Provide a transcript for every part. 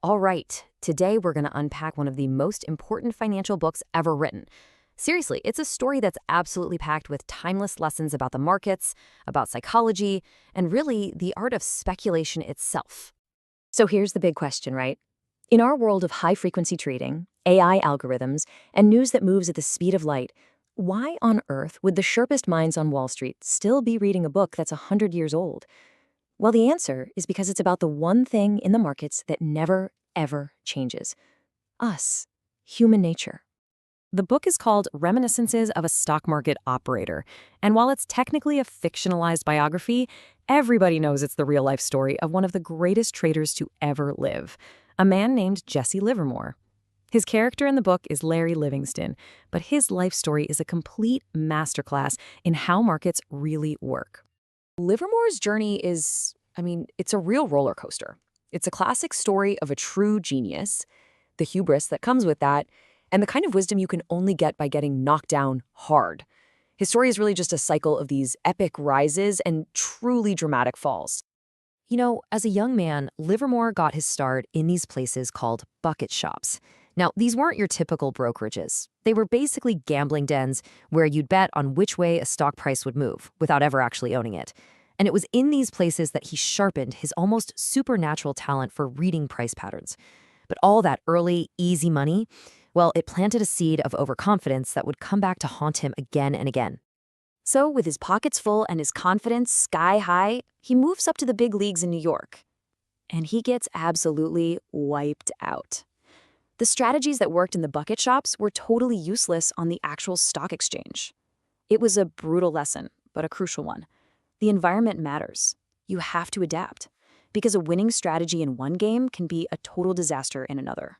All right, today we're going to unpack one of the most important financial books ever written. Seriously, it's a story that's absolutely packed with timeless lessons about the markets, about psychology, and really the art of speculation itself. So here's the big question, right? In our world of high-frequency trading, AI algorithms, and news that moves at the speed of light, why on earth would the sharpest minds on Wall Street still be reading a book that's 100 years old? Well, the answer is because it's about the one thing in the markets that never, ever changes. Us, human nature. The book is called Reminiscences of a Stock Market Operator, and while it's technically a fictionalized biography, everybody knows it's the real-life story of one of the greatest traders to ever live, a man named Jesse Livermore. His character in the book is Larry Livingston, but his life story is a complete masterclass in how markets really work. Livermore's journey is, it's a real roller coaster. It's a classic story of a true genius, the hubris that comes with that, and the kind of wisdom you can only get by getting knocked down hard. His story is really just a cycle of these epic rises and truly dramatic falls. You know, as a young man, Livermore got his start in these places called bucket shops. Now, these weren't your typical brokerages. They were basically gambling dens where you'd bet on which way a stock price would move without ever actually owning it. And it was in these places that he sharpened his almost supernatural talent for reading price patterns. But all that early, easy money, well, it planted a seed of overconfidence that would come back to haunt him again and again. So, with his pockets full and his confidence sky high, he moves up to the big leagues in New York. And he gets absolutely wiped out. The strategies that worked in the bucket shops were totally useless on the actual stock exchange. It was a brutal lesson, but a crucial one. The environment matters. You have to adapt, because a winning strategy in one game can be a total disaster in another.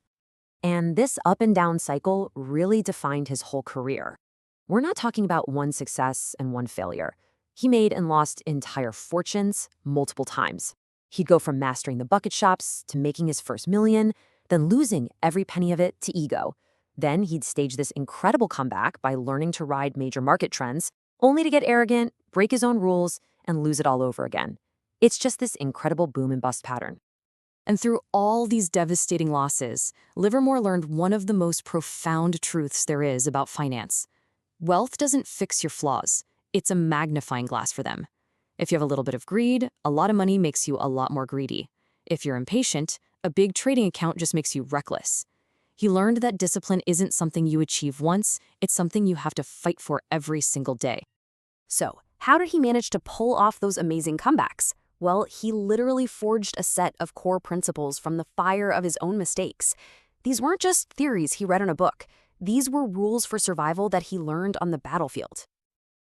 And this up and down cycle really defined his whole career. We're not talking about one success and one failure. He made and lost entire fortunes multiple times. He'd go from mastering the bucket shops to making his first million, then losing every penny of it to ego. Then he'd stage this incredible comeback by learning to ride major market trends, only to get arrogant, break his own rules, and lose it all over again. It's just this incredible boom and bust pattern. And through all these devastating losses, Livermore learned one of the most profound truths there is about finance. Wealth doesn't fix your flaws. It's a magnifying glass for them. If you have a little bit of greed, a lot of money makes you a lot more greedy. If you're impatient, a big trading account just makes you reckless. He learned that discipline isn't something you achieve once, it's something you have to fight for every single day. So, how did he manage to pull off those amazing comebacks? Well, he literally forged a set of core principles from the fire of his own mistakes. These weren't just theories he read in a book. These were rules for survival that he learned on the battlefield.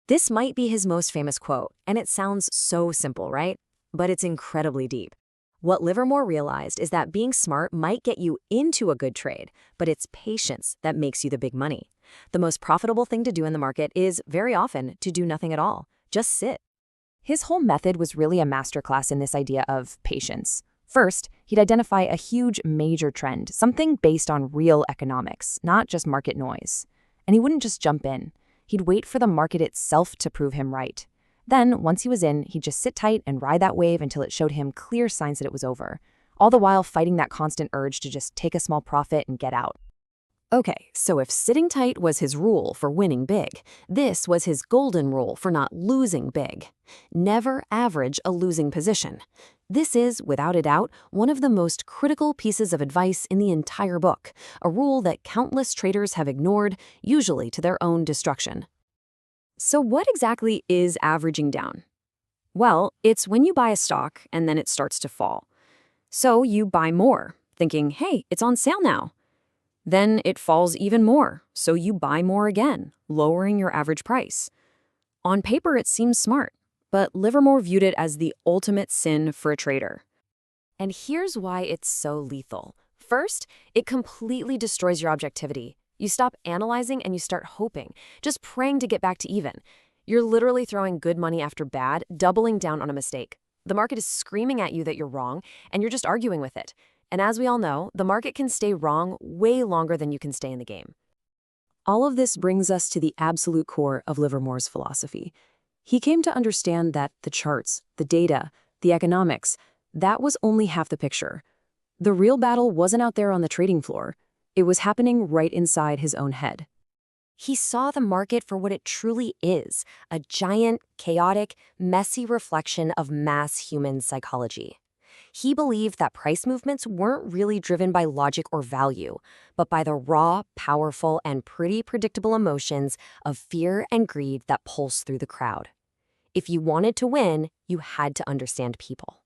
This might be his most famous quote, and it sounds so simple, right? But it's incredibly deep. What Livermore realized is that being smart might get you into a good trade, but it's patience that makes you the big money. The most profitable thing to do in the market is, very often, to do nothing at all. Just sit. His whole method was really a masterclass in this idea of patience. First, he'd identify a huge major trend, something based on real economics, not just market noise. And he wouldn't just jump in. He'd wait for the market itself to prove him right. Then, once he was in, he'd just sit tight and ride that wave until it showed him clear signs that it was over, all the while fighting that constant urge to just take a small profit and get out. Okay, so if sitting tight was his rule for winning big, this was his golden rule for not losing big. Never average a losing position. This is, without a doubt, one of the most critical pieces of advice in the entire book, a rule that countless traders have ignored, usually to their own destruction. So what exactly is averaging down? Well, it's when you buy a stock and then it starts to fall. So you buy more, thinking, hey, it's on sale now. Then it falls even more, so you buy more again, lowering your average price. On paper, it seems smart, but Livermore viewed it as the ultimate sin for a trader. And here's why it's so lethal. First, it completely destroys your objectivity. You stop analyzing and you start hoping, just praying to get back to even. You're literally throwing good money after bad, doubling down on a mistake. The market is screaming at you that you're wrong, and you're just arguing with it. And as we all know, the market can stay wrong way longer than you can stay in the game. All of this brings us to the absolute core of Livermore's philosophy. He came to understand that the charts, the data, the economics, that was only half the picture. The real battle wasn't out there on the trading floor. It was happening right inside his own head. He saw the market for what it truly is, a giant, chaotic, messy reflection of mass human psychology. He believed that price movements weren't really driven by logic or value, but by the raw, powerful, and pretty predictable emotions of fear and greed that pulse through the crowd. If you wanted to win, you had to understand people.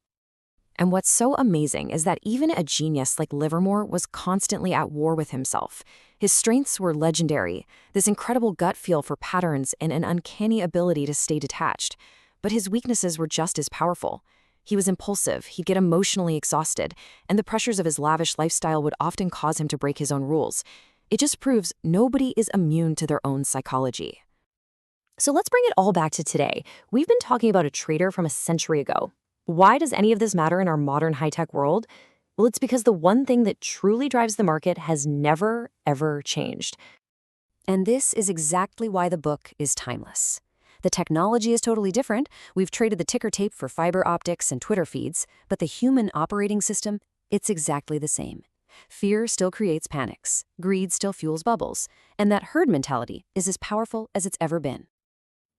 And what's so amazing is that even a genius like Livermore was constantly at war with himself. His strengths were legendary, this incredible gut feel for patterns and an uncanny ability to stay detached. But his weaknesses were just as powerful. He was impulsive, he'd get emotionally exhausted, and the pressures of his lavish lifestyle would often cause him to break his own rules. It just proves nobody is immune to their own psychology. So let's bring it all back to today. We've been talking about a trader from a century ago. Why does any of this matter in our modern high-tech world? Well, it's because the one thing that truly drives the market has never, ever changed. And this is exactly why the book is timeless. The technology is totally different. We've traded the ticker tape for fiber optics and Twitter feeds, but the human operating system, it's exactly the same. Fear still creates panics, greed still fuels bubbles, and that herd mentality is as powerful as it's ever been.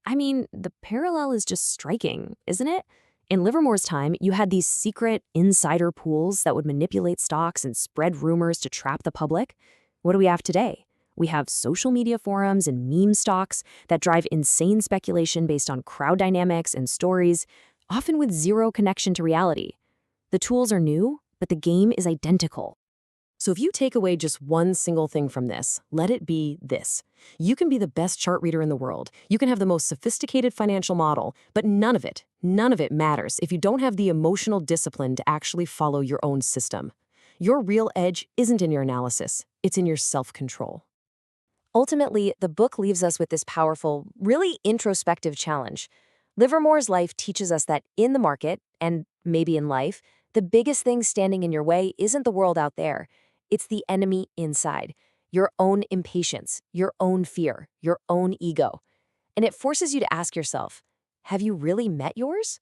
I mean, the parallel is just striking, isn't it? In Livermore's time, you had these secret insider pools that would manipulate stocks and spread rumors to trap the public. What do we have today? We have social media forums and meme stocks that drive insane speculation based on crowd dynamics and stories, often with zero connection to reality. The tools are new, but the game is identical. So if you take away just one single thing from this, let it be this. You can be the best chart reader in the world. You can have the most sophisticated financial model, but none of it matters if you don't have the emotional discipline to actually follow your own system. Your real edge isn't in your analysis, it's in your self-control. Ultimately, the book leaves us with this powerful, really introspective challenge. Livermore's life teaches us that in the market, and maybe in life, the biggest thing standing in your way isn't the world out there. It's the enemy inside, your own impatience, your own fear, your own ego. And it forces you to ask yourself, have you really met yours?